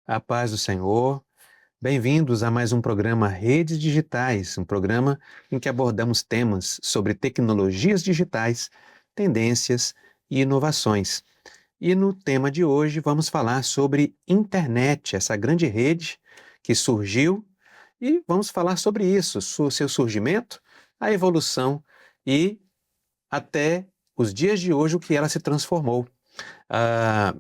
A paz do Senhor. Bem-vindos a mais um programa Redes Digitais, um programa em que abordamos temas sobre tecnologias digitais, tendências e inovações. E no tema de hoje vamos falar sobre internet, essa grande rede que surgiu, e vamos falar sobre isso, seu surgimento, a evolução e até os dias de hoje o que ela se transformou.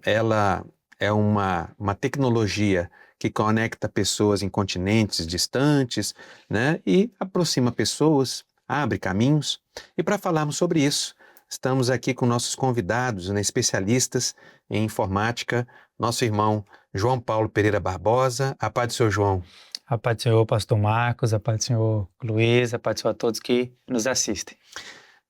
Ela é uma tecnologia que conecta pessoas em continentes distantes, né, e aproxima pessoas, abre caminhos. E para falarmos sobre isso, estamos aqui com nossos convidados, né, especialistas em informática, nosso irmão João Paulo Pereira Barbosa. A paz do Senhor, João. A paz do Senhor, pastor Marcos, a paz do Senhor, Luiz, a paz do Senhor a todos que nos assistem.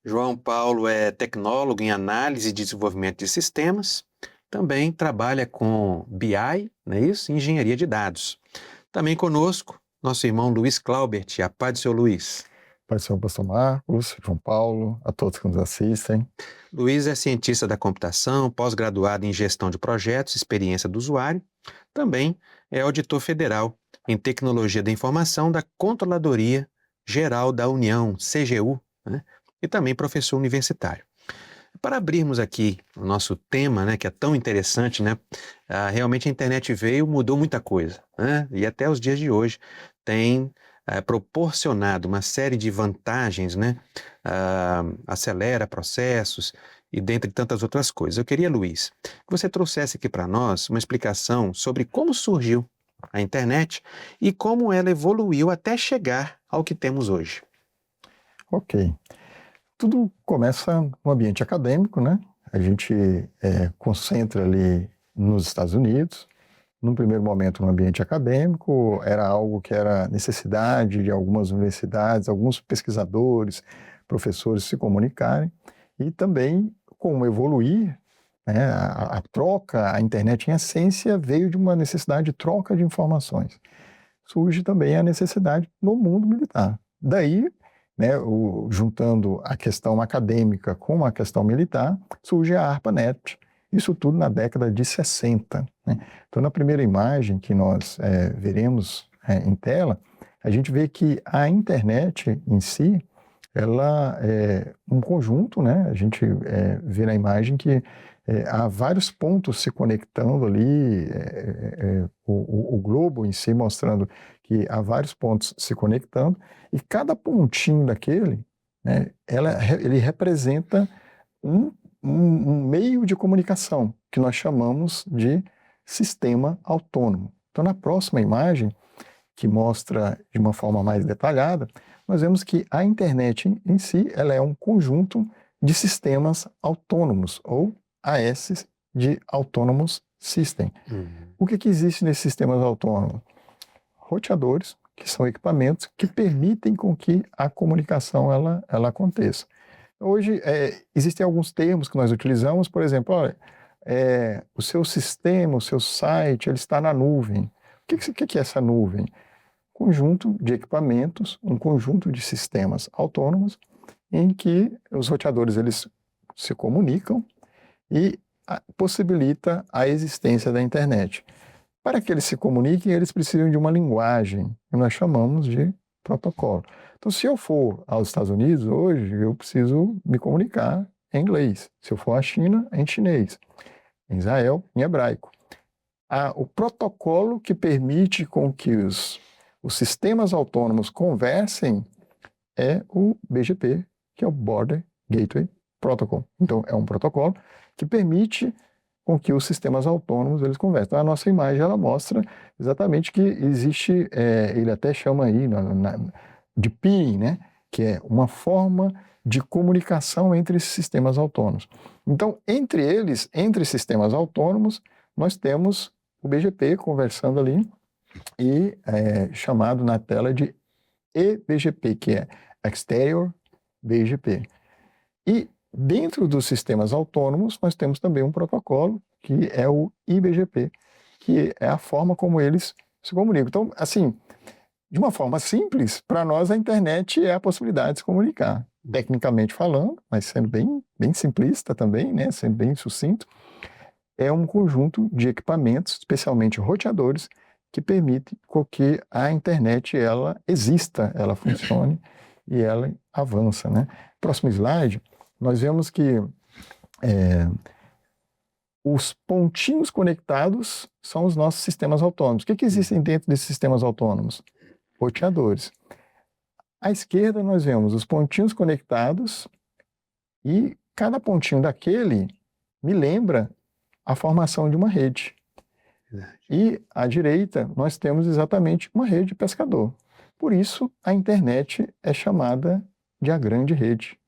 João Paulo é tecnólogo em análise e desenvolvimento de sistemas, também trabalha com BI, não é isso? Engenharia de dados. Também conosco, nosso irmão Luiz Claubert. A paz do Senhor, Luiz. Pai do Senhor, pastor Marcos, João Paulo, a todos que nos assistem. Luiz é cientista da computação, pós-graduado em gestão de projetos, experiência do usuário. Também é auditor federal em tecnologia da informação da Controladoria Geral da União, CGU, né? E também professor universitário. Para abrirmos aqui o nosso tema, né, que é tão interessante, né, realmente a internet veio, mudou muita coisa, né, e até os dias de hoje tem proporcionado uma série de vantagens, né, acelera processos e dentre tantas outras coisas. Eu queria, Luiz, que você trouxesse aqui para nós uma explicação sobre como surgiu a internet e como ela evoluiu até chegar ao que temos hoje. Ok. Tudo começa no ambiente acadêmico, né? A gente concentra ali nos Estados Unidos. Num primeiro momento, no ambiente acadêmico, era algo que era necessidade de algumas universidades, alguns pesquisadores, professores se comunicarem. E também, como evoluir, né, a troca, a internet em essência veio de uma necessidade de troca de informações. Surge também a necessidade no mundo militar. Daí, né, juntando a questão acadêmica com a questão militar, surge a ARPANET, isso tudo na década de 60. Né? Então, na primeira imagem que nós veremos em tela, a gente vê que a internet em si, ela é um conjunto, né? A gente vê na imagem que há vários pontos se conectando ali, o globo em si mostrando que há vários pontos se conectando, e cada pontinho daquele, né, ele representa um meio de comunicação que nós chamamos de sistema autônomo. Então, na próxima imagem, que mostra de uma forma mais detalhada, nós vemos que a internet em si ela é um conjunto de sistemas autônomos, ou AS de Autonomous System. O que existe nesses sistemas autônomos? Roteadores, que são equipamentos que permitem com que a comunicação ela aconteça. Hoje, existem alguns termos que nós utilizamos, por exemplo, olha, o seu sistema, o seu site, ele está na nuvem. O que é essa nuvem? Conjunto de equipamentos, um conjunto de sistemas autônomos em que os roteadores eles se comunicam e possibilita a existência da internet. Para que eles se comuniquem, eles precisam de uma linguagem que nós chamamos de protocolo. Então, se eu for aos Estados Unidos hoje, eu preciso me comunicar em inglês. Se eu for à China, em chinês. Em Israel, em hebraico. O protocolo que permite com que os sistemas autônomos conversem é o BGP, que é o Border Gateway Protocol. Então, é um protocolo que permite com que os sistemas autônomos eles conversem. Então, a nossa imagem ela mostra exatamente que existe, ele até chama aí de peering, né? Que é uma forma de comunicação entre esses sistemas autônomos. Então, entre eles, entre sistemas autônomos, nós temos o BGP conversando ali e chamado na tela de eBGP, que é Exterior BGP. E dentro dos sistemas autônomos, nós temos também um protocolo, que é o IBGP, que é a forma como eles se comunicam. Então, assim, de uma forma simples, para nós a internet é a possibilidade de se comunicar, tecnicamente falando, mas sendo bem simplista também, né, sendo bem sucinto. é um conjunto de equipamentos, especialmente roteadores, que permitem que a internet ela exista, ela funcione e ela avança, né? Próximo slide, nós vemos que os pontinhos conectados são os nossos sistemas autônomos. O que existem dentro desses sistemas autônomos? Roteadores. À esquerda nós vemos os pontinhos conectados e cada pontinho daquele me lembra a formação de uma rede. E à direita nós temos exatamente uma rede de pescador. Por isso a internet é chamada de a grande rede.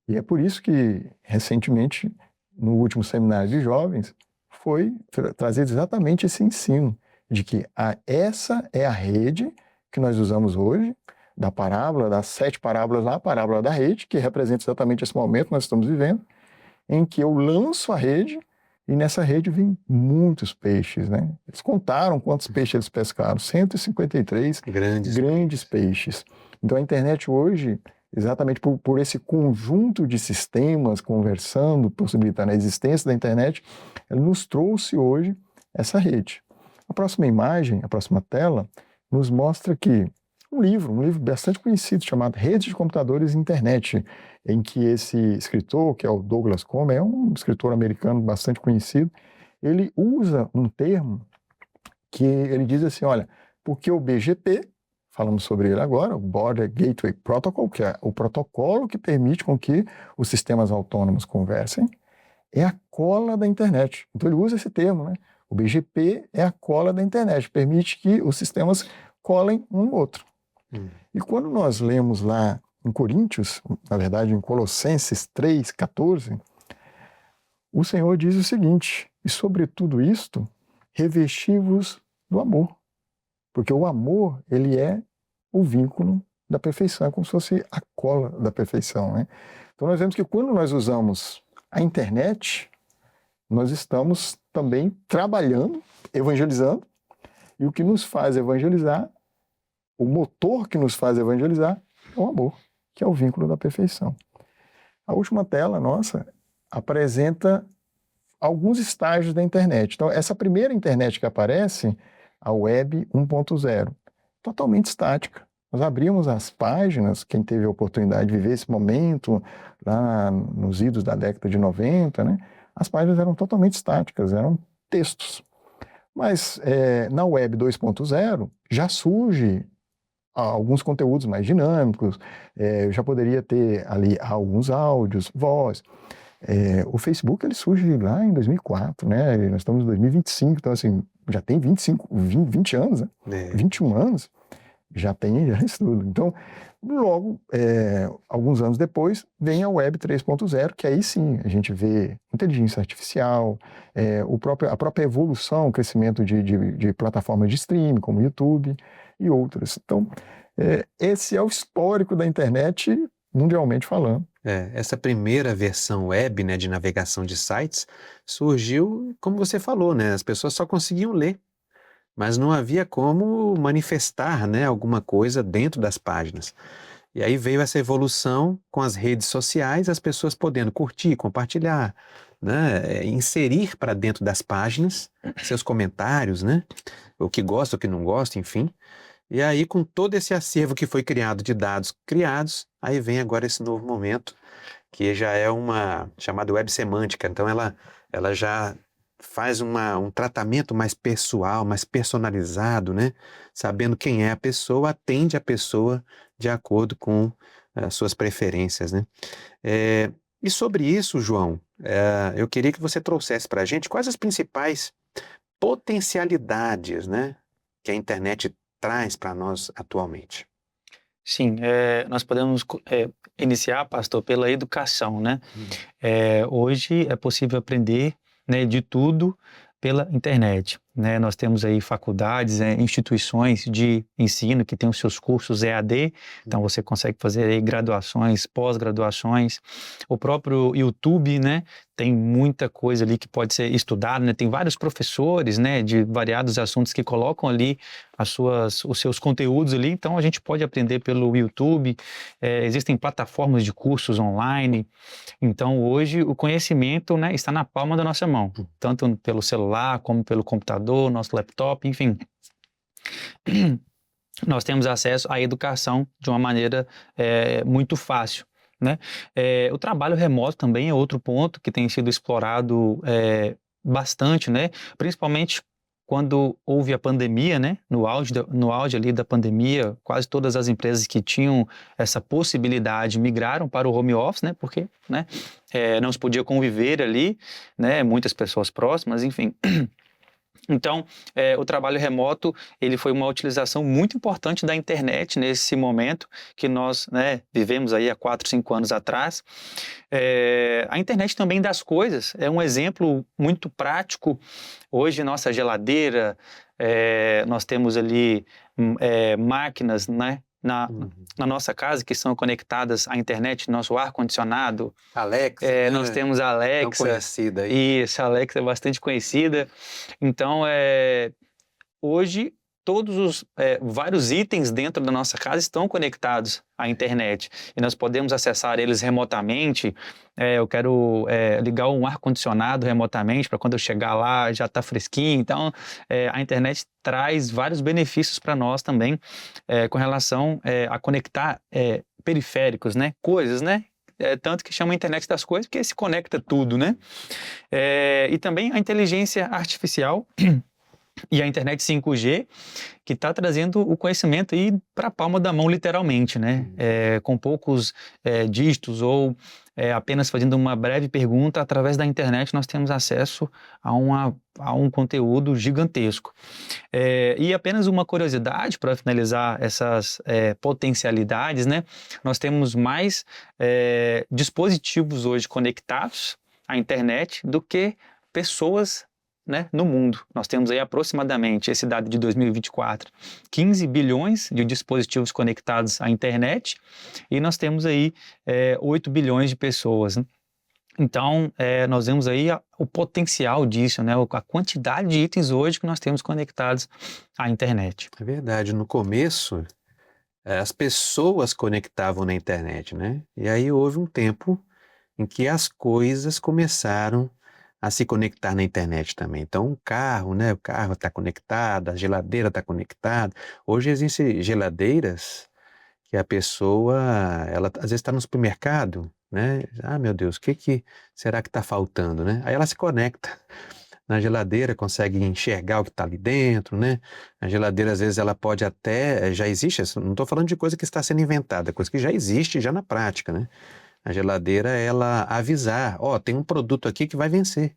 E é por isso que recentemente, no último seminário de jovens, foi trazido exatamente esse ensino de que essa é a rede que nós usamos hoje, da parábola, das 7 parábolas lá, a parábola da rede, que representa exatamente esse momento que nós estamos vivendo, em que eu lanço a rede e nessa rede vem muitos peixes, né? Eles contaram quantos peixes eles pescaram, 153 grandes peixes. Então a internet hoje, exatamente por esse conjunto de sistemas conversando, possibilitando a existência da internet, ela nos trouxe hoje essa rede. A próxima imagem, a próxima tela, nos mostra que um livro bastante conhecido chamado Redes de Computadores e Internet, em que esse escritor, que é o Douglas Comer, é um escritor americano bastante conhecido, ele usa um termo que ele diz assim, olha, porque o BGP, falamos sobre ele agora, o Border Gateway Protocol, que é o protocolo que permite com que os sistemas autônomos conversem, é a cola da internet. Então ele usa esse termo, né? O BGP é a cola da internet, permite que os sistemas colem um no outro. E quando nós lemos lá em Coríntios, na verdade em Colossenses 3,14, o Senhor diz o seguinte, e sobre tudo isto, revesti-vos do amor. Porque o amor, ele é o vínculo da perfeição, é como se fosse a cola da perfeição, né? Então nós vemos que quando nós usamos a internet, nós estamos também trabalhando, evangelizando, e o que nos faz evangelizar, o motor que nos faz evangelizar é o amor, que é o vínculo da perfeição. A última tela nossa apresenta alguns estágios da internet. Então, essa primeira internet que aparece, a Web 1.0, totalmente estática. Nós abrimos as páginas, quem teve a oportunidade de viver esse momento, lá nos idos da década de 90, né? As páginas eram totalmente estáticas, eram textos. Mas na Web 2.0 já surge alguns conteúdos mais dinâmicos, já poderia ter ali alguns áudios, voz. O Facebook ele surge lá em 2004, né? Nós estamos em 2025, então assim, já tem 20 anos, né? 21 anos, já isso tudo. Então, logo, alguns anos depois, vem a Web 3.0, que aí sim a gente vê inteligência artificial, a própria evolução, o crescimento de plataformas de streaming, como o YouTube e outras. Então, esse é o histórico da internet, mundialmente falando. Essa primeira versão web, né, de navegação de sites, surgiu, como você falou, né? As pessoas só conseguiam ler, mas não havia como manifestar, né, alguma coisa dentro das páginas. E aí veio essa evolução com as redes sociais, as pessoas podendo curtir, compartilhar, né, inserir para dentro das páginas seus comentários, né, o que gosta, o que não gosta, enfim. E aí, com todo esse acervo que foi criado de dados criados, aí vem agora esse novo momento, que já é uma chamada web semântica. Então, ela já faz um tratamento mais pessoal, mais personalizado, né? Sabendo quem é a pessoa, atende a pessoa de acordo com as suas preferências, né? E sobre isso, João, eu queria que você trouxesse para a gente quais as principais potencialidades, né, que a internet traz para nós atualmente. Sim, nós podemos iniciar, pastor, pela educação, né? Hoje é possível aprender, né, de tudo pela internet. né? Nós temos aí faculdades, instituições de ensino que têm os seus cursos EAD, então você consegue fazer aí graduações, pós-graduações. O próprio YouTube, né? Tem muita coisa ali que pode ser estudada, né? Tem vários professores, né, de variados assuntos que colocam ali os seus conteúdos ali, então a gente pode aprender pelo YouTube. Existem plataformas de cursos online. Então hoje o conhecimento, né, está na palma da nossa mão, tanto pelo celular como pelo computador, nosso laptop, enfim. Nós temos acesso à educação de uma maneira muito fácil, né? O trabalho remoto também é outro ponto que tem sido explorado bastante, né? Principalmente quando houve a pandemia, né? No auge ali da pandemia, quase todas as empresas que tinham essa possibilidade migraram para o home office, né? Porque, né? Não se podia conviver ali, né? Muitas pessoas próximas, enfim. Então, o trabalho remoto, ele foi uma utilização muito importante da internet nesse momento que nós, né, vivemos aí há 4, 5 anos atrás. A internet também das coisas é um exemplo muito prático. Hoje, nossa geladeira, nós temos ali máquinas, né, na nossa casa que são conectadas à internet, nosso ar-condicionado. Alexa, Nós temos a tão Alexa. conhecida aí. Isso, a Alexa é bastante conhecida. Então, hoje, todos os vários itens dentro da nossa casa estão conectados à internet e nós podemos acessar eles remotamente. Eu quero ligar um ar-condicionado remotamente para quando eu chegar lá já está fresquinho. Então, a internet traz vários benefícios para nós também com relação a conectar periféricos, né? Coisas, né? Tanto que chama a internet das coisas, porque se conecta tudo, né? E também a inteligência artificial e a internet 5G, que está trazendo o conhecimento aí para a palma da mão, literalmente, né? Com poucos dígitos ou apenas fazendo uma breve pergunta, através da internet nós temos acesso a um conteúdo gigantesco. E apenas uma curiosidade para finalizar essas potencialidades, né? Nós temos mais dispositivos hoje conectados à internet do que pessoas, né, no mundo. Nós temos aí aproximadamente, esse dado de 2024, 15 bilhões de dispositivos conectados à internet e nós temos aí 8 bilhões de pessoas, né? Então, nós vemos aí o potencial disso, né? A quantidade de itens hoje que nós temos conectados à internet. É verdade, no começo as pessoas conectavam na internet, né? E aí houve um tempo em que as coisas começaram a se conectar na internet também. Então, o carro, né? O carro está conectado, a geladeira está conectada. Hoje existem geladeiras que a pessoa, ela às vezes está no supermercado, né? Ah, meu Deus, o que será que está faltando, né? Aí ela se conecta na geladeira, consegue enxergar o que está ali dentro, né? A geladeira, às vezes, ela pode até, já existe, não estou falando de coisa que está sendo inventada, coisa que já existe, já na prática, né? A geladeira, ela avisar, tem um produto aqui que vai vencer.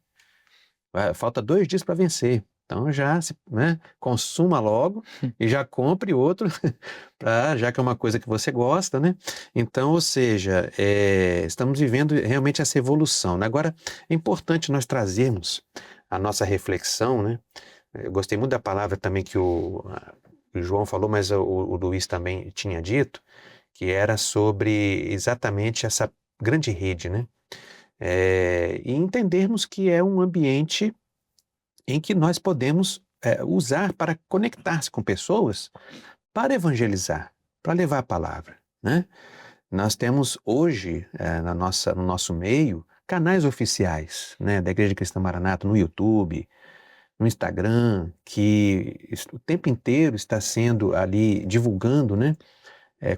Falta 2 dias para vencer. Então já né, consuma logo e já compre outro, já que é uma coisa que você gosta, né? Então, ou seja, estamos vivendo realmente essa evolução, né? Agora, é importante nós trazermos a nossa reflexão, né? Eu gostei muito da palavra também que o João falou, mas o Luiz também tinha dito, que era sobre exatamente essa grande rede, né? E entendermos que é um ambiente em que nós podemos usar para conectar-se com pessoas, para evangelizar, para levar a palavra, né? Nós temos hoje, no nosso meio, canais oficiais, né, da Igreja Cristã Maranata no YouTube, no Instagram, que o tempo inteiro está sendo ali divulgando, né,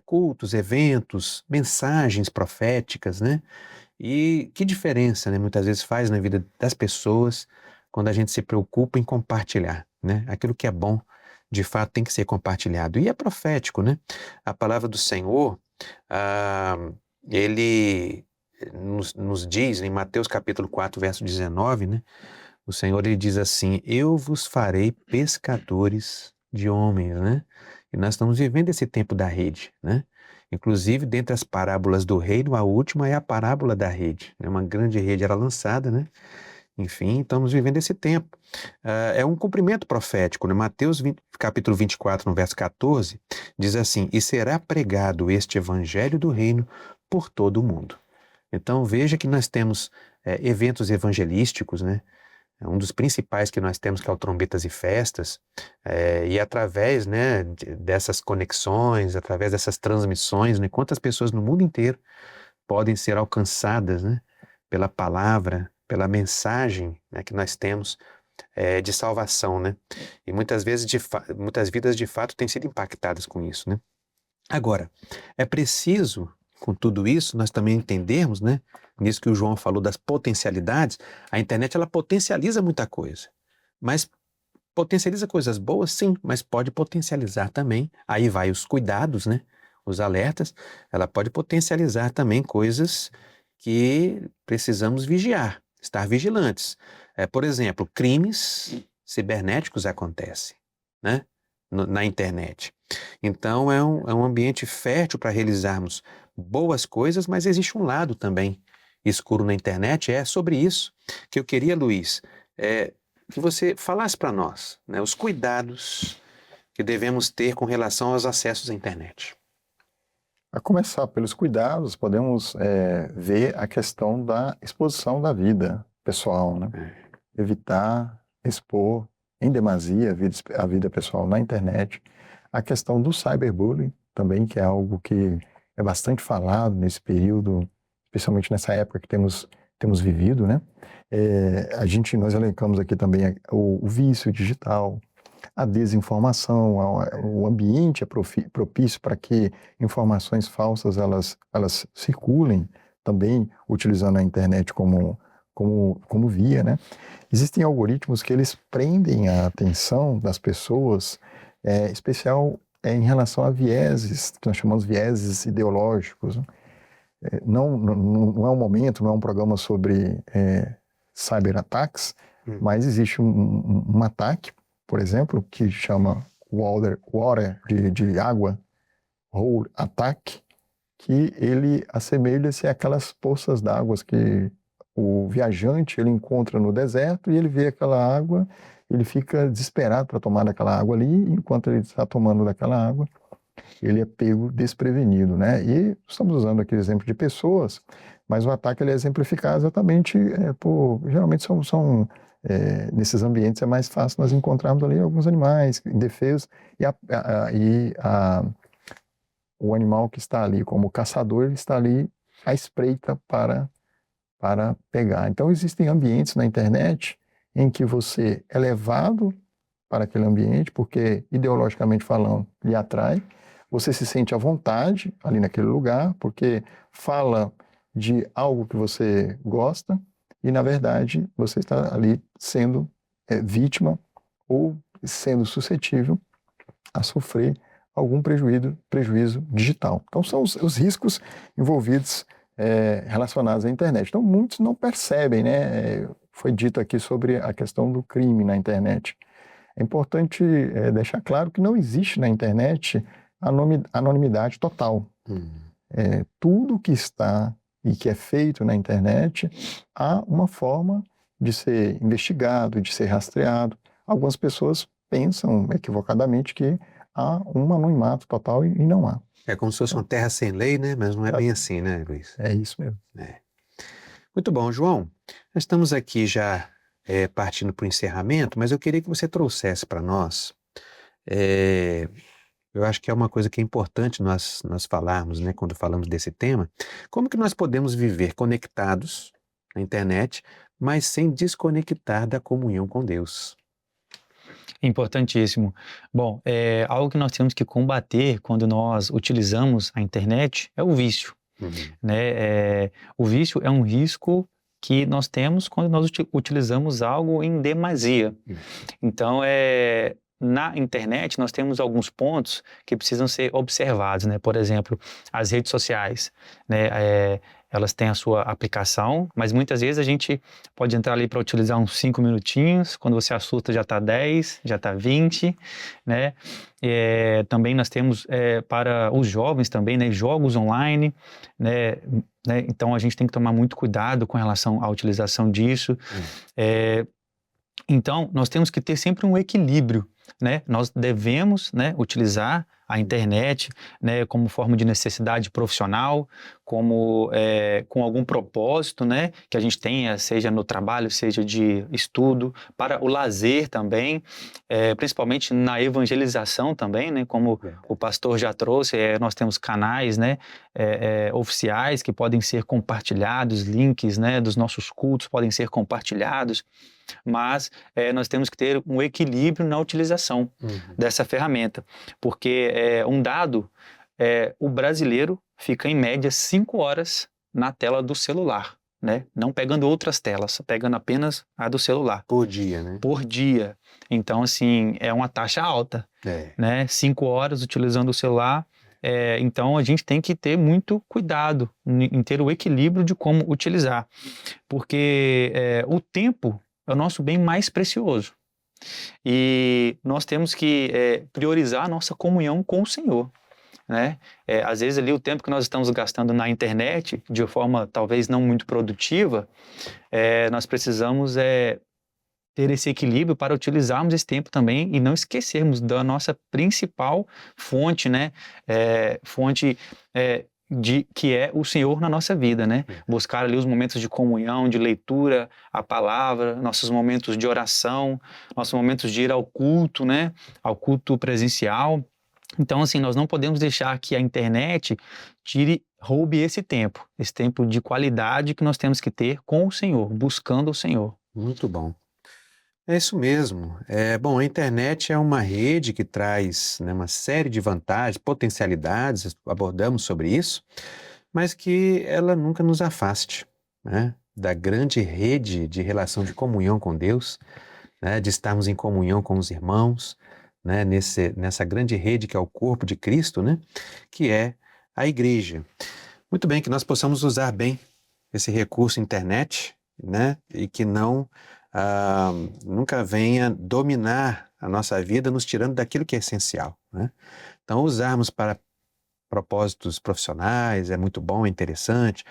cultos, eventos, mensagens proféticas, né? E que diferença, né, muitas vezes faz na vida das pessoas quando a gente se preocupa em compartilhar, né? Aquilo que é bom, de fato, tem que ser compartilhado. E é profético, né? A palavra do Senhor, ele nos diz, em Mateus capítulo 4, verso 19, né? O Senhor, ele diz assim, eu vos farei pescadores de homens, né? E nós estamos vivendo esse tempo da rede, né? Inclusive, dentre as parábolas do reino, a última é a parábola da rede, né? Uma grande rede era lançada, né? Enfim, estamos vivendo esse tempo. É um cumprimento profético, né? Mateus capítulo 24, no verso 14, diz assim: "E será pregado este evangelho do reino por todo o mundo." Então veja que nós temos eventos evangelísticos, né? Um dos principais que nós temos, que é o Trombetas e Festas, e através, né, dessas conexões, através dessas transmissões, né, quantas pessoas no mundo inteiro podem ser alcançadas, né, pela palavra, pela mensagem, né, que nós temos de salvação, né? E muitas vezes, muitas vidas de fato têm sido impactadas com isso, né? Agora, é preciso, com tudo isso, nós também entendermos, né, nisso que o João falou das potencialidades. A internet, ela potencializa muita coisa, mas potencializa coisas boas, sim, mas pode potencializar também, aí vai os cuidados, né, os alertas, ela pode potencializar também coisas que precisamos vigiar, estar vigilantes. Por exemplo, crimes cibernéticos acontecem, né, na internet. Então é um ambiente fértil para realizarmos boas coisas, mas existe um lado também escuro na internet. É sobre isso que eu queria, Luiz, que você falasse para nós, né, os cuidados que devemos ter com relação aos acessos à internet. A começar pelos cuidados, podemos ver a questão da exposição da vida pessoal, né? Evitar expor em demasia a vida pessoal na internet. A questão do cyberbullying também, que é algo que é bastante falado nesse período, especialmente nessa época que temos vivido, né? Nós elencamos aqui também o vício digital, a desinformação, o ambiente é propício para que informações falsas elas circulem, também utilizando a internet como via, né? Existem algoritmos que eles prendem a atenção das pessoas, especial em relação a vieses, que nós chamamos de vieses ideológicos, né? Não é um momento, não é um programa sobre cyberataques, mas existe um ataque, por exemplo, que chama water de água, hole attack, que ele assemelha-se àquelas poças d'água que o viajante ele encontra no deserto e ele vê aquela água, ele fica desesperado para tomar daquela água ali, e enquanto ele está tomando daquela água, ele é pego desprevenido, né? E estamos usando aqui o exemplo de pessoas, mas o ataque ele é exemplificado exatamente geralmente nesses ambientes é mais fácil nós encontrarmos ali alguns animais indefesos e o animal que está ali como caçador, ele está ali à espreita para pegar. Então existem ambientes na internet em que você é levado para aquele ambiente, porque ideologicamente falando, lhe atrai, você se sente à vontade ali naquele lugar, porque fala de algo que você gosta, e na verdade você está ali sendo vítima ou sendo suscetível a sofrer algum prejuízo digital. Então são os riscos envolvidos relacionados à internet. Então muitos não percebem, né? Foi dito aqui sobre a questão do crime na internet. É importante deixar claro que não existe na internet anonimidade total. Tudo que está e que é feito na internet, há uma forma de ser investigado, de ser rastreado. Algumas pessoas pensam equivocadamente que há um anonimato total e não há. É como se fosse uma terra sem lei, né? Mas não é bem assim, né, Luiz? É isso mesmo. Muito bom, João. Nós estamos aqui já partindo para o encerramento, mas eu queria que você trouxesse para nós, eu acho que é uma coisa que é importante nós falarmos, né, quando falamos desse tema, como que nós podemos viver conectados na internet, mas sem desconectar da comunhão com Deus. Importantíssimo. Bom, algo que nós temos que combater quando nós utilizamos a internet é o vício. Né? O vício é um risco que nós temos quando nós utilizamos algo em demasia. Então, na internet, nós temos alguns pontos que precisam ser observados, né? Por exemplo, as redes sociais, né? Elas têm a sua aplicação, mas muitas vezes a gente pode entrar ali para utilizar uns 5 minutinhos, quando você assusta já está 10, já está 20, né? Também nós temos para os jovens também, né? Jogos online, né? né? Então a gente tem que tomar muito cuidado com relação à utilização disso. Então nós temos que ter sempre um equilíbrio, né? Nós devemos, né, utilizar a internet, né, como forma de necessidade profissional, como com algum propósito, né, que a gente tenha, seja no trabalho, seja de estudo, para o lazer também, principalmente na evangelização também, né, como o pastor já trouxe, nós temos canais, né, oficiais que podem ser compartilhados, links, né, dos nossos cultos podem ser compartilhados, mas nós temos que ter um equilíbrio na utilização dessa ferramenta, porque um dado, o brasileiro fica em média 5 horas na tela do celular, né? Não pegando outras telas, pegando apenas a do celular. Por dia, né? Por dia. Então, assim, é uma taxa alta, né? 5 horas utilizando o celular. Então, a gente tem que ter muito cuidado em ter o equilíbrio de como utilizar, porque o tempo é o nosso bem mais precioso. E nós temos que priorizar a nossa comunhão com o Senhor, né? Às vezes ali o tempo que nós estamos gastando na internet, de forma talvez não muito produtiva, nós precisamos ter esse equilíbrio para utilizarmos esse tempo também e não esquecermos da nossa principal fonte, né? Que é o Senhor na nossa vida, né? Buscar ali os momentos de comunhão, de leitura, a palavra, nossos momentos de oração, nossos momentos de ir ao culto, né? Ao culto presencial. Então, assim, nós não podemos deixar que a internet roube esse tempo de qualidade que nós temos que ter com o Senhor, buscando o Senhor. Muito bom. É isso mesmo. Bom, a internet é uma rede que traz, né, uma série de vantagens, potencialidades, abordamos sobre isso, mas que ela nunca nos afaste, né, da grande rede de relação de comunhão com Deus, né, de estarmos em comunhão com os irmãos, né, nessa grande rede que é o corpo de Cristo, né, que é a igreja. Muito bem, que nós possamos usar bem esse recurso internet, né, e que nunca venha dominar a nossa vida, nos tirando daquilo que é essencial, né? Então, usarmos para propósitos profissionais é muito bom, é interessante,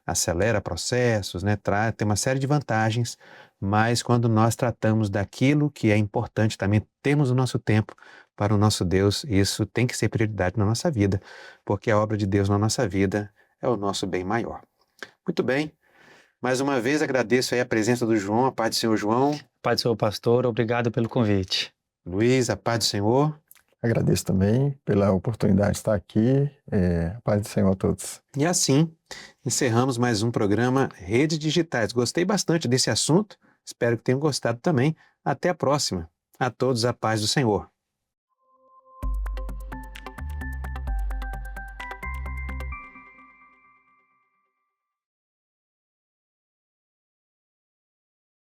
acelera processos, né? Tem uma série de vantagens, mas quando nós tratamos daquilo que é importante, também temos o nosso tempo para o nosso Deus, isso tem que ser prioridade na nossa vida, porque a obra de Deus na nossa vida é o nosso bem maior. Muito bem. Mais uma vez agradeço aí a presença do João, a paz do Senhor João. Pai do Senhor pastor, obrigado pelo convite. Luiz, a paz do Senhor. Agradeço também pela oportunidade de estar aqui. A paz do Senhor a todos. E assim, encerramos mais um programa Redes Digitais. Gostei bastante desse assunto, espero que tenham gostado também. Até a próxima. A todos a paz do Senhor.